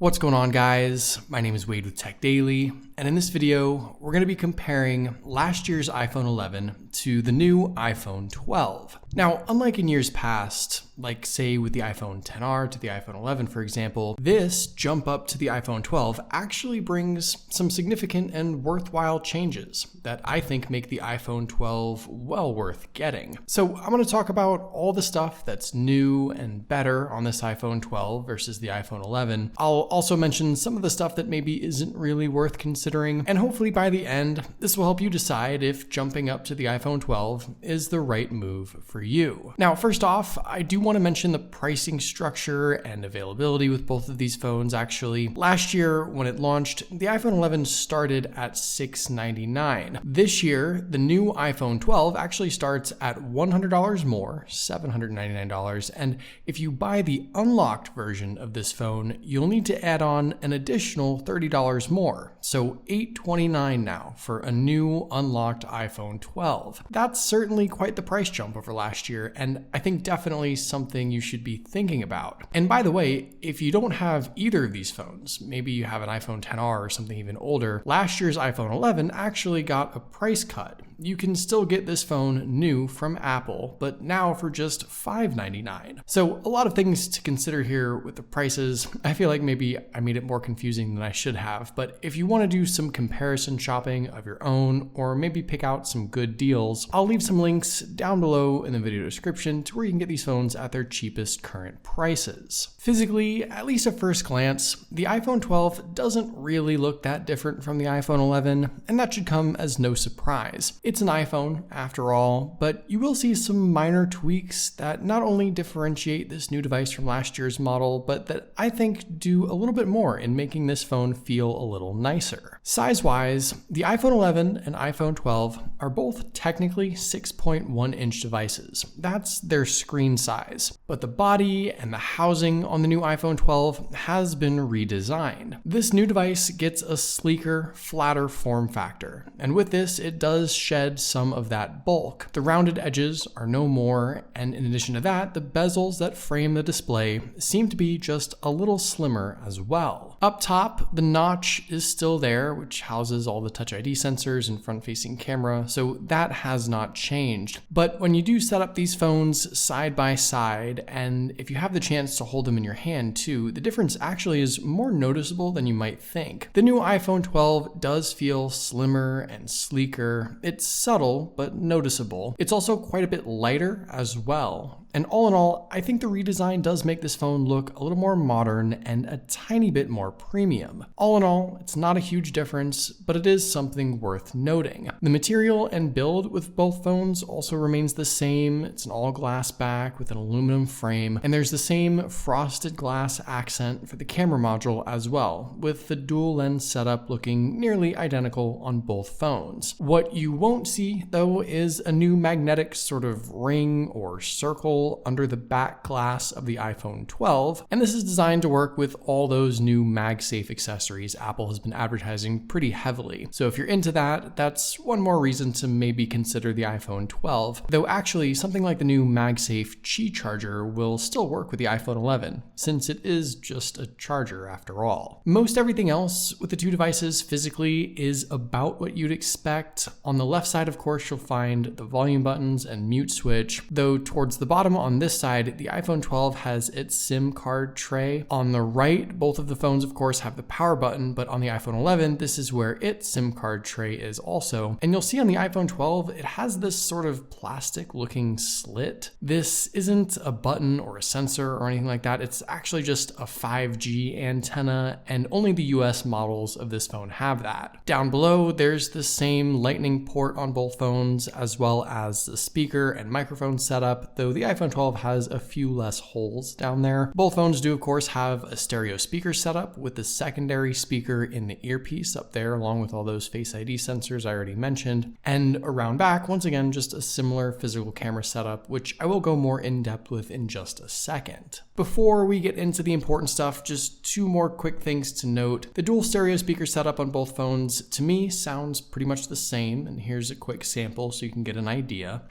What's going on, guys? My name is Wade with TechDaily, and in this video, we're going to be comparing last year's iPhone 11 to the new iPhone 12. Now, unlike in years past, like say with the iPhone XR to the iPhone 11, for example, this jump up to the iPhone 12 actually brings some significant and worthwhile changes that I think make the iPhone 12 well worth getting. So I'm going to talk about all the stuff that's new and better on this iPhone 12 versus the iPhone 11. I'll also mention some of the stuff that maybe isn't really worth considering, and hopefully by the end, this will help you decide if jumping up to the iPhone 12 is the right move for you. Now, first off, I do want to mention the pricing structure and availability with both of these phones. Actually, last year when it launched, the iPhone 11 started at $699. This year, the new iPhone 12 actually starts at $100 more, $799, and if you buy the unlocked version of this phone, you'll need to add on an additional $30 more, so $829 now for a new unlocked iPhone 12. That's certainly quite the price jump over last year, and I think definitely something you should be thinking about. And by the way, if you don't have either of these phones, maybe you have an iPhone XR or something even older, last year's iPhone 11 actually got a price cut. You can still get this phone new from Apple, but now for just $599. So a lot of things to consider here with the prices. I feel like maybe I made it more confusing than I should have, but if you want to do some comparison shopping of your own, or maybe pick out some good deals, I'll leave some links down below in the video description to where you can get these phones at their cheapest current prices. Physically, at least at first glance, the iPhone 12 doesn't really look that different from the iPhone 11, and that should come as no surprise. It's an iPhone, after all, but you will see some minor tweaks that not only differentiate this new device from last year's model, but that I think do a little bit more in making this phone feel a little nicer. Size-wise, the iPhone 11 and iPhone 12 are both technically 6.1-inch devices. That's their screen size. But the body and the housing on the new iPhone 12 has been redesigned. This new device gets a sleeker, flatter form factor, and with this, it does shed some of that bulk. The rounded edges are no more, and in addition to that, the bezels that frame the display seem to be just a little slimmer as well. Up top, the notch is still there, which houses all the Touch ID sensors and front-facing camera, so that has not changed. But when you do set up these phones side by side, and if you have the chance to hold them in your hand too, the difference actually is more noticeable than you might think. The new iPhone 12 does feel slimmer and sleeker. It's subtle, but noticeable. It's also quite a bit lighter as well. And all in all, I think the redesign does make this phone look a little more modern and a tiny bit more premium. All in all, it's not a huge difference, but it is something worth noting. The material and build with both phones also remains the same. It's an all-glass back with an aluminum frame, and there's the same frosted glass accent for the camera module as well, with the dual lens setup looking nearly identical on both phones. What you won't see, though, is a new magnetic sort of ring or circle under the back glass of the iPhone 12, and this is designed to work with all those new MagSafe accessories Apple has been advertising pretty heavily. So if you're into that, that's one more reason to maybe consider the iPhone 12, though actually something like the new MagSafe Qi charger will still work with the iPhone 11, since it is just a charger after all. Most everything else with the two devices physically is about what you'd expect. On the left side, of course, you'll find the volume buttons and mute switch, though towards the bottom on this side, the iPhone 12 has its SIM card tray. On the right, both of the phones, of course, have the power button, but on the iPhone 11, this is where its SIM card tray is also. And you'll see on the iPhone 12, it has this sort of plastic-looking slit. This isn't a button or a sensor or anything like that. It's actually just a 5G antenna, and only the US models of this phone have that. Down below, there's the same Lightning port on both phones, as well as the speaker and microphone setup, though the iPhone 12 has a few less holes down there. Both phones do, of course, have a stereo speaker setup with the secondary speaker in the earpiece up there, along with all those Face ID sensors I already mentioned. And around back, once again, just a similar physical camera setup, which I will go more in depth with in just a second. Before we get into the important stuff, just two more quick things to note. The dual stereo speaker setup on both phones, to me, sounds pretty much the same, and here's a quick sample so you can get an idea.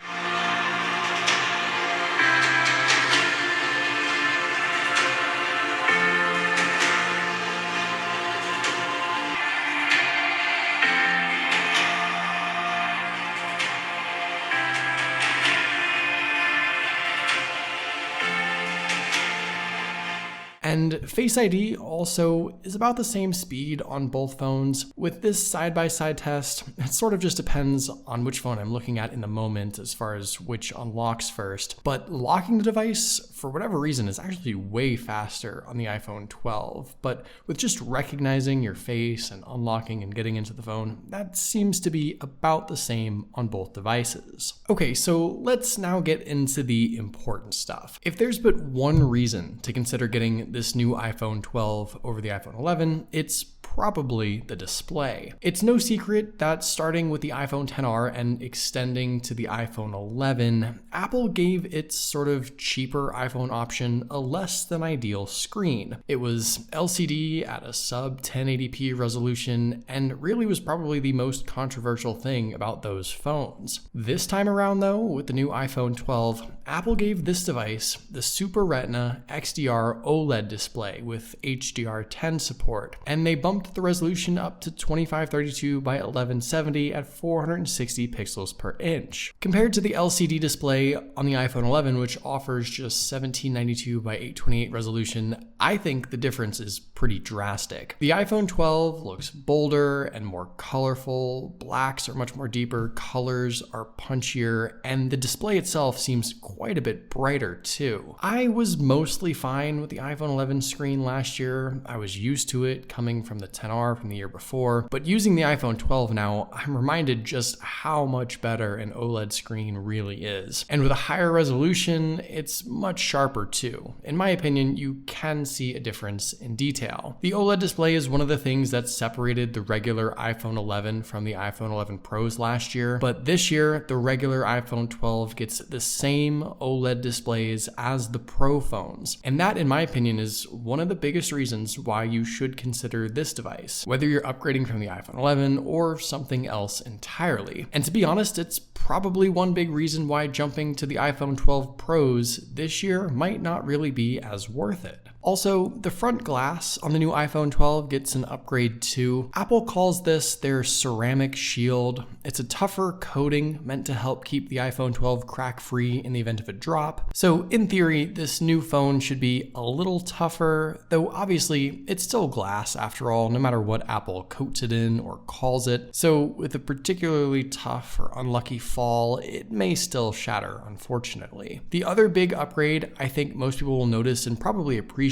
And Face ID also is about the same speed on both phones. With this side-by-side test, it sort of just depends on which phone I'm looking at in the moment as far as which unlocks first. But locking the device, for whatever reason, is actually way faster on the iPhone 12. But with just recognizing your face and unlocking and getting into the phone, that seems to be about the same on both devices. Okay, so let's now get into the important stuff. If there's but one reason to consider getting this new iPhone 12 over the iPhone 11, it's probably the display. It's no secret that starting with the iPhone XR and extending to the iPhone 11, Apple gave its sort of cheaper iPhone option a less than ideal screen. It was LCD at a sub 1080p resolution and really was probably the most controversial thing about those phones. This time around though, with the new iPhone 12, Apple gave this device the Super Retina XDR OLED display with HDR10 support, and they bumped the resolution up to 2532 by 1170 at 460 pixels per inch. Compared to the LCD display on the iPhone 11, which offers just 1792 by 828 resolution, I think the difference is pretty drastic. The iPhone 12 looks bolder and more colorful, blacks are much more deeper, colors are punchier, and the display itself seems quite a bit brighter too. I was mostly fine with the iPhone 11 screen last year. I was used to it coming from the XR from the year before, but using the iPhone 12 now, I'm reminded just how much better an OLED screen really is. And with a higher resolution, it's much sharper too. In my opinion, you can see a difference in detail. The OLED display is one of the things that separated the regular iPhone 11 from the iPhone 11 Pros last year, but this year, the regular iPhone 12 gets the same OLED displays as the Pro phones. And that, in my opinion, is one of the biggest reasons why you should consider this device, whether you're upgrading from the iPhone 11 or something else entirely. And to be honest, it's probably one big reason why jumping to the iPhone 12 Pros this year might not really be as worth it. Also, the front glass on the new iPhone 12 gets an upgrade too. Apple calls this their ceramic shield. It's a tougher coating meant to help keep the iPhone 12 crack-free in the event of a drop. So in theory, this new phone should be a little tougher, though obviously it's still glass after all, no matter what Apple coats it in or calls it. So with a particularly tough or unlucky fall, it may still shatter, unfortunately. The other big upgrade I think most people will notice and probably appreciate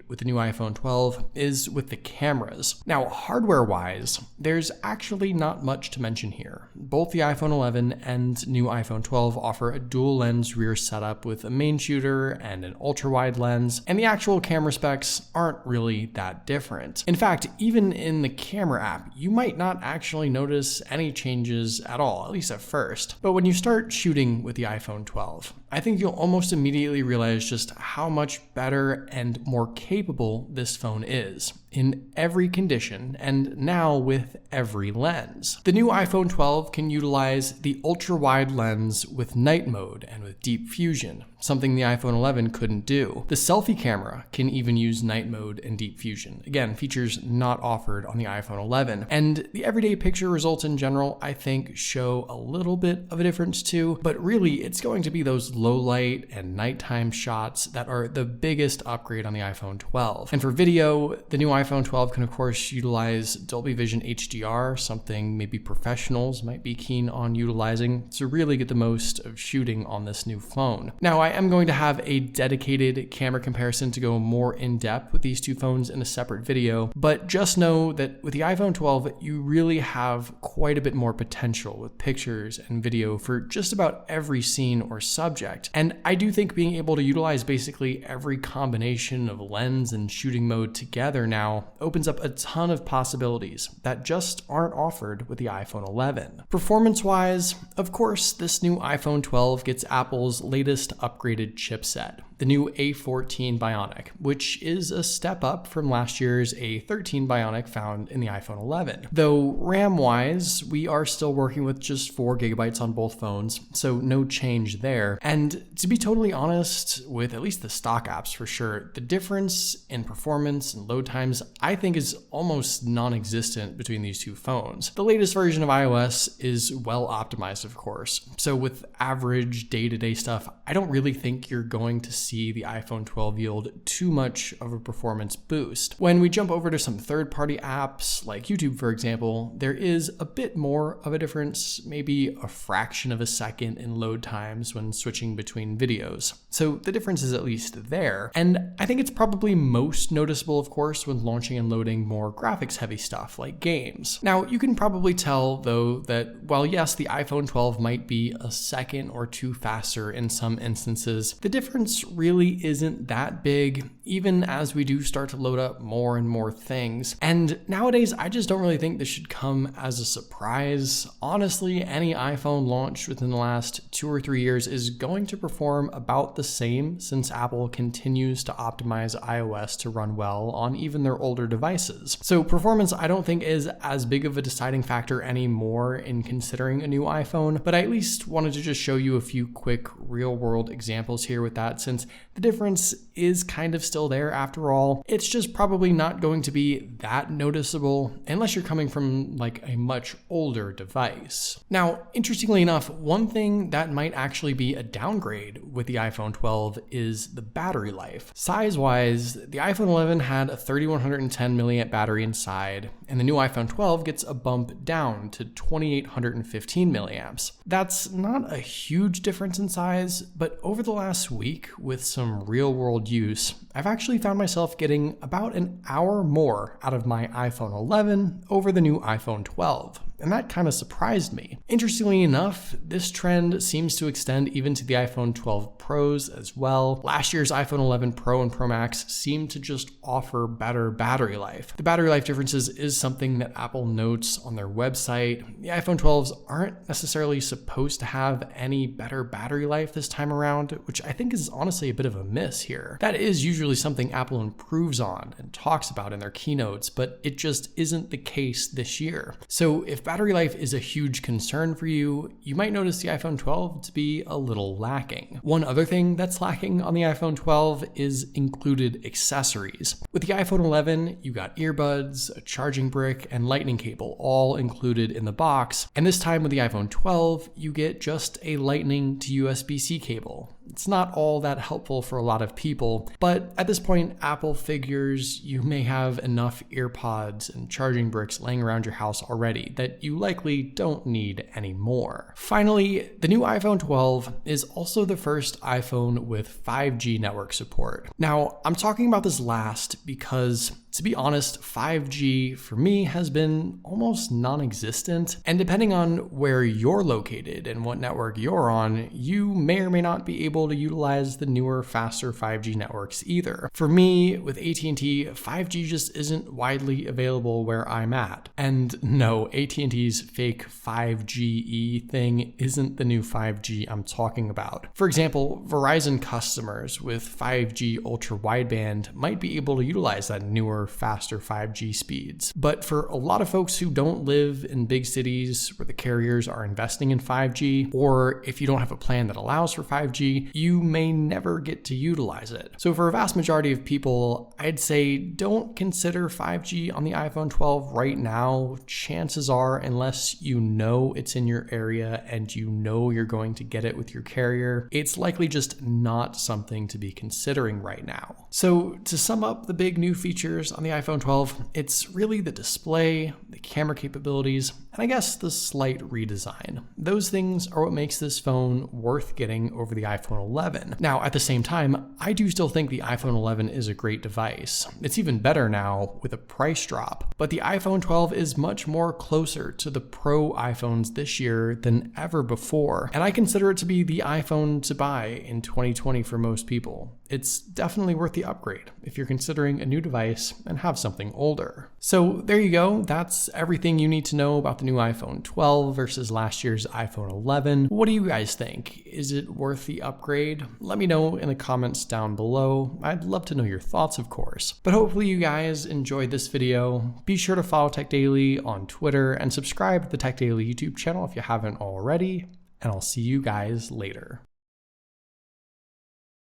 with the new iPhone 12 is with the cameras. Now, hardware-wise, there's actually not much to mention here. Both the iPhone 11 and new iPhone 12 offer a dual lens rear setup with a main shooter and an ultra-wide lens, and the actual camera specs aren't really that different. In fact, even in the camera app, you might not actually notice any changes at all, at least at first. But when you start shooting with the iPhone 12, I think you'll almost immediately realize just how much better and more capable this phone is in every condition and now with every lens. The new iPhone 12 can utilize the ultra-wide lens with night mode and with deep fusion, something the iPhone 11 couldn't do. The selfie camera can even use night mode and deep fusion. Again, features not offered on the iPhone 11. And the everyday picture results in general, I think, show a little bit of a difference too, but really it's going to be those low light and nighttime shots that are the biggest upgrade on the iPhone 12. And for video, the new iPhone 12 can of course utilize Dolby Vision HDR, something maybe professionals might be keen on utilizing to really get the most of shooting on this new phone. Now, I am going to have a dedicated camera comparison to go more in depth with these two phones in a separate video, but just know that with the iPhone 12, you really have quite a bit more potential with pictures and video for just about every scene or subject. And I do think being able to utilize basically every combination of lens and shooting mode together now opens up a ton of possibilities that just aren't offered with the iPhone 11. Performance-wise, of course, this new iPhone 12 gets Apple's latest upgraded chipset, the new A14 Bionic, which is a step up from last year's A13 Bionic found in the iPhone 11. Though RAM-wise, we are still working with just 4 GB on both phones, so no change there. And to be totally honest, with at least the stock apps for sure, the difference in performance and load times I think is almost non-existent between these two phones. The latest version of iOS is well optimized, of course, so with average day-to-day stuff, I don't really think you're going to see see the iPhone 12 yield too much of a performance boost. When we jump over to some third-party apps like YouTube, for example, there is a bit more of a difference, maybe a fraction of a second in load times when switching between videos. So the difference is at least there. And I think it's probably most noticeable, of course, when launching and loading more graphics-heavy stuff like games. Now, you can probably tell, though, that while yes, the iPhone 12 might be a second or two faster in some instances, the difference really isn't that big, even as we do start to load up more and more things. And nowadays, I just don't really think this should come as a surprise. Honestly, any iPhone launched within the last 2 or 3 years is going to perform about the same, since Apple continues to optimize iOS to run well on even their older devices. So performance, I don't think, is as big of a deciding factor anymore in considering a new iPhone, but I at least wanted to just show you a few quick real-world examples here with that, since the difference is kind of still there after all. It's just probably not going to be that noticeable unless you're coming from like a much older device. Now, interestingly enough, one thing that might actually be a downgrade with the iPhone 12 is the battery life. Size-wise, the iPhone 11 had a 3110 milliamp battery inside, and the new iPhone 12 gets a bump down to 2815 milliamps. That's not a huge difference in size, but over the last week, with some real-world use, I've actually found myself getting about an hour more out of my iPhone 11 over the new iPhone 12. And that kind of surprised me. Interestingly enough, this trend seems to extend even to the iPhone 12 Pros as well. Last year's iPhone 11 Pro and Pro Max seemed to just offer better battery life. The battery life differences is something that Apple notes on their website. The iPhone 12s aren't necessarily supposed to have any better battery life this time around, which I think is honestly a bit of a miss here. That is usually something Apple improves on and talks about in their keynotes, but it just isn't the case this year. So if battery life is a huge concern for you, you might notice the iPhone 12 to be a little lacking. One other thing that's lacking on the iPhone 12 is included accessories. With the iPhone 11, you got earbuds, a charging brick, and lightning cable all included in the box. And this time with the iPhone 12, you get just a lightning to USB-C cable. It's not all that helpful for a lot of people, but at this point, Apple figures you may have enough earpods and charging bricks laying around your house already that you likely don't need any more. Finally, the new iPhone 12 is also the first iPhone with 5G network support. Now, I'm talking about this last because, to be honest, 5G for me has been almost non-existent, and depending on where you're located and what network you're on, you may or may not be able to utilize the newer, faster 5G networks either. For me, with AT&T, 5G just isn't widely available where I'm at. And no, AT&T's fake 5GE thing isn't the new 5G I'm talking about. For example, Verizon customers with 5G ultra wideband might be able to utilize that newer, faster 5G speeds. But for a lot of folks who don't live in big cities where the carriers are investing in 5G, or if you don't have a plan that allows for 5G, you may never get to utilize it. So for a vast majority of people, I'd say don't consider 5G on the iPhone 12 right now. Chances are, unless you know it's in your area and you know you're going to get it with your carrier, it's likely just not something to be considering right now. So to sum up the big new features on the iPhone 12, it's really the display, the camera capabilities, and I guess the slight redesign. Those things are what makes this phone worth getting over the iPhone 11. Now, at the same time, I do still think the iPhone 11 is a great device. It's even better now with a price drop, but the iPhone 12 is much more closer to the Pro iPhones this year than ever before, and I consider it to be the iPhone to buy in 2020 for most people. It's definitely worth the upgrade if you're considering a new device and have something older. So there you go. That's everything you need to know about the new iPhone 12 versus last year's iPhone 11. What do you guys think? Is it worth the upgrade? Let me know in the comments down below. I'd love to know your thoughts, of course. But hopefully you guys enjoyed this video. Be sure to follow TechDaily on Twitter and subscribe to the TechDaily YouTube channel if you haven't already. And I'll see you guys later.